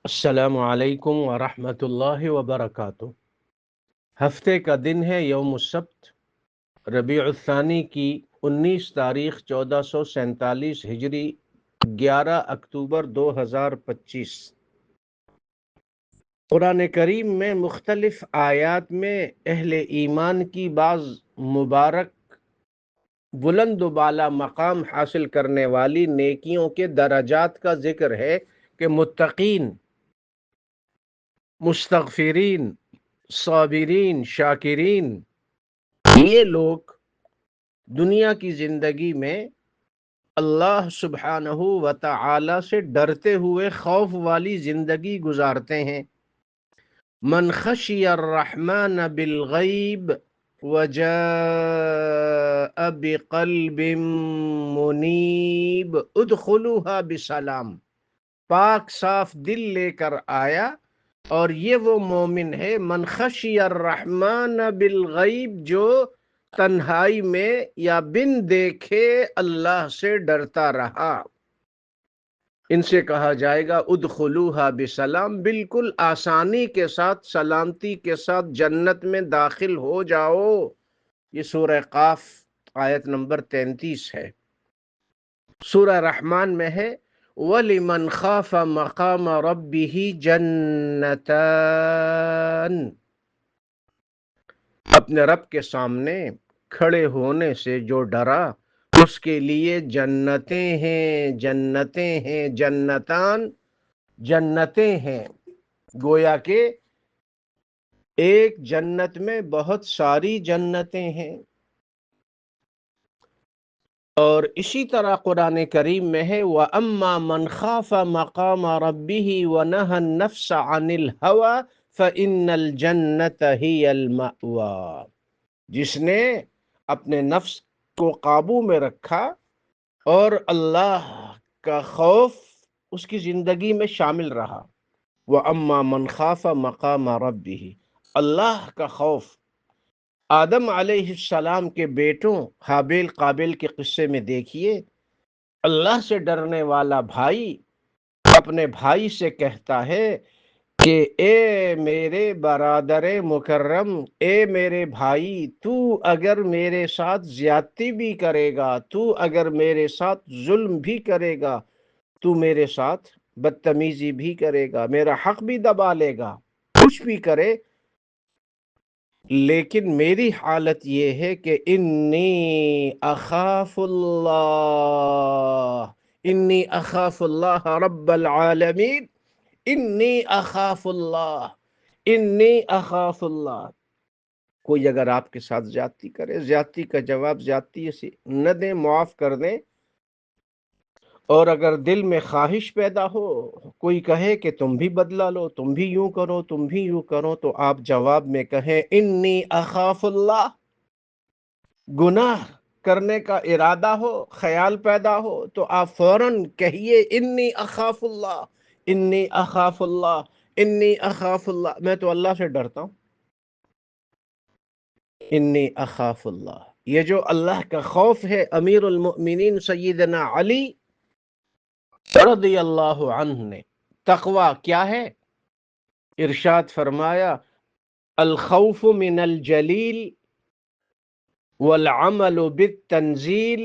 السلام علیکم ورحمۃ اللہ وبرکاتہ۔ ہفتے کا دن ہے یوم السبت، ربیع الثانی کی 19 تاریخ 1447 ہجری، 11 اکتوبر 2025۔ قرآن کریم میں مختلف آیات میں اہل ایمان کی بعض مبارک بلند و بالا مقام حاصل کرنے والی نیکیوں کے درجات کا ذکر ہے کہ متقین، مستغفرین، صابرین، شاکرین، یہ لوگ دنیا کی زندگی میں اللہ سبحانہ و تعالی سے ڈرتے ہوئے خوف والی زندگی گزارتے ہیں۔ من خشی الرحمن بالغیب وجاء بقلب منیب ادخلوها بسلام، پاک صاف دل لے کر آیا، اور یہ وہ مومن ہے من خشی الرحمن بالغیب، جو تنہائی میں یا بن دیکھے اللہ سے ڈرتا رہا۔ ان سے کہا جائے گا ادخلوها بسلام، بالکل آسانی کے ساتھ، سلامتی کے ساتھ جنت میں داخل ہو جاؤ۔ یہ سورہ قاف آیت نمبر 33 ہے۔ سورہ رحمان میں ہے وَلِمَنْ خَافَ مَقَامَ رَبِّهِ جَنَّتَانِ، اپنے رب کے سامنے کھڑے ہونے سے جو ڈرا اس کے لیے جنتیں ہیں، جنتیں ہیں، جنتان، جنتیں ہیں۔ گویا کہ ایک جنت میں بہت ساری جنتیں ہیں۔ اور اسی طرح قرآن کریم میں ہے وَأَمَّا مَنْ خَافَ مَقَامَ رَبِّهِ وَنَهَى النَّفْسَ عَنِ الْهَوَى فَإِنَّ الْجَنَّةَ هِيَ الْمَأْوَى، جس نے اپنے نفس کو قابو میں رکھا اور اللہ کا خوف اس کی زندگی میں شامل رہا۔ وَأَمَّا مَنْ خَافَ مَقَامَ رَبِّهِ، اللہ کا خوف۔ آدم علیہ السلام کے بیٹوں حابیل قابیل کے قصے میں دیکھیے، اللہ سے ڈرنے والا بھائی اپنے بھائی سے کہتا ہے کہ اے میرے برادر مکرم، اے میرے بھائی، تو اگر میرے ساتھ زیادتی بھی کرے گا، تو اگر میرے ساتھ ظلم بھی کرے گا، تو میرے ساتھ بدتمیزی بھی کرے گا، میرا حق بھی دبا لے گا، کچھ بھی کرے، لیکن میری حالت یہ ہے کہ انی اخاف اللہ، انی اخاف اللہ رب العالمین، انی اخاف اللہ، انی اخاف اللہ۔ کوئی اگر آپ کے ساتھ زیادتی کرے، زیادتی کا جواب زیادتی سے نہ دیں، معاف کر دیں، اور اگر دل میں خواہش پیدا ہو، کوئی کہے کہ تم بھی بدلہ لو، تم بھی یوں کرو، تم بھی یوں کرو، تو آپ جواب میں کہیں انی اخاف اللہ۔ گناہ کرنے کا ارادہ ہو، خیال پیدا ہو، تو آپ فوراً کہیے انی اخاف اللہ، انی اخاف اللہ، انی اخاف اللہ، میں تو اللہ سے ڈرتا ہوں، انی اخاف اللہ۔ یہ جو اللہ کا خوف ہے، امیر المؤمنین سیدنا علی رضی اللہ عنہ نے، تقوی کیا ہے؟ ارشاد فرمایا الخوف من الجلیل والعمل بالتنزیل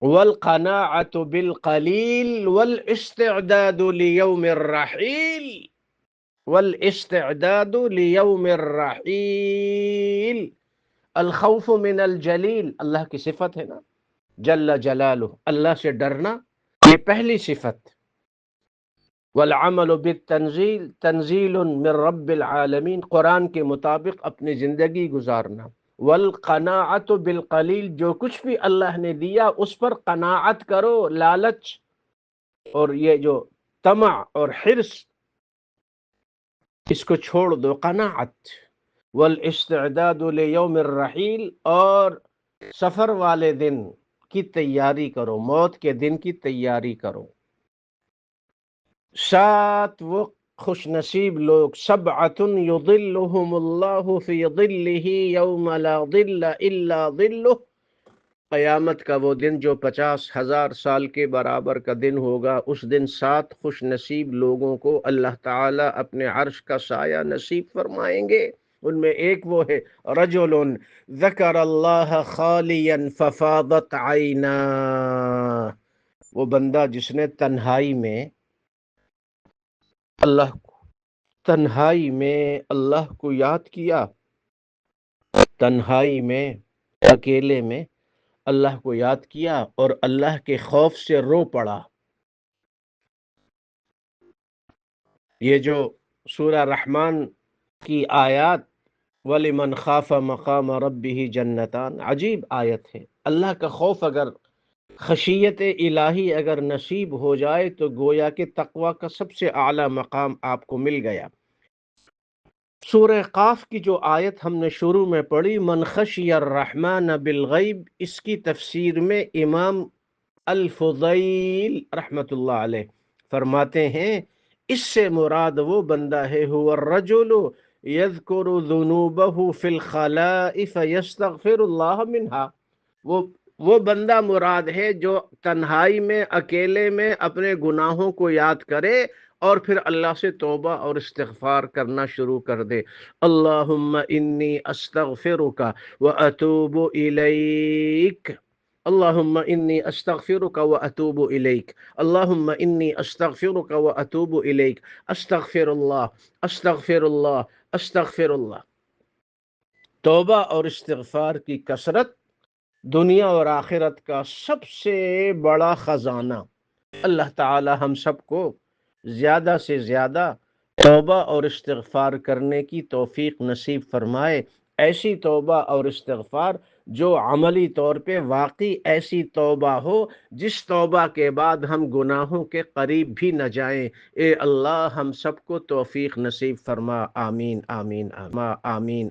والقناعة بالقلیل والاستعداد لیوم الرحیل، والاستعداد لیوم الرحیل۔ الخوف من الجلیل اللہ کی صفت ہے نا، جل جلالہ، اللہ سے ڈرنا، یہ پہلی صفت۔ والعمل بالتنزیل، تنزیل من رب العالمین، قرآن کے مطابق اپنی زندگی گزارنا۔ والقناعت بالقلیل، جو کچھ بھی اللہ نے دیا اس پر قناعت کرو، لالچ اور یہ جو طمع اور حرص، اس کو چھوڑ دو، قناعت۔ والاستعداد لیوم الرحیل، اور سفر والے دن کی تیاری کرو، موت کے دن کی تیاری کرو۔ 7 وہ خوش نصیب لوگ، سبعۃ یظلہم اللہ فی ظلہ یوم لا ظل الا ظلہ، قیامت کا وہ دن جو 50,000 سال کے برابر کا دن ہوگا، اس دن 7 خوش نصیب لوگوں کو اللہ تعالیٰ اپنے عرش کا سایہ نصیب فرمائیں گے۔ ان میں ایک وہ ہے رجل ذکر اللہ خالیا ففاضت عیناہ، وہ بندہ جس نے تنہائی میں اللہ کو یاد کیا، تنہائی میں اکیلے میں اللہ کو یاد کیا اور اللہ کے خوف سے رو پڑا۔ یہ جو سورہ رحمان کی آیات وَلِمَنْ خَافَ مَقَامَ رَبِّهِ جَنَّتَانِ، عجیب آیت ہے۔ اللہ کا خوف اگر، خشیت الہی اگر نصیب ہو جائے تو گویا کہ تقوی کا سب سے اعلیٰ مقام آپ کو مل گیا۔ سورہ قاف کی جو آیت ہم نے شروع میں پڑھی من خشی الرحمن بالغیب، اس کی تفسیر میں امام الفضیل رحمت اللہ علیہ فرماتے ہیں اس سے مراد وہ بندہ ہے هو الرجل یذکر ذنوبہ فی الخلاء فیستغفر اللہ منها، وہ بندہ مراد ہے جو تنہائی میں اکیلے میں اپنے گناہوں کو یاد کرے اور پھر اللہ سے توبہ اور استغفار کرنا شروع کر دے۔ اللہم انی استغفرک واتوب الیک، اللہم انی استغفرک واتوب الیک، اللہم انی استغفرک واتوب الیک، استغفر اللہ، استغفر اللہ، استغفر اللہ۔ توبہ اور استغفار کی کثرت دنیا اور آخرت کا سب سے بڑا خزانہ۔ اللہ تعالی ہم سب کو زیادہ سے زیادہ توبہ اور استغفار کرنے کی توفیق نصیب فرمائے، ایسی توبہ اور استغفار جو عملی طور پہ واقعی ایسی توبہ ہو جس توبہ کے بعد ہم گناہوں کے قریب بھی نہ جائیں۔ اے اللہ ہم سب کو توفیق نصیب فرما، آمین آمین آمین آمین۔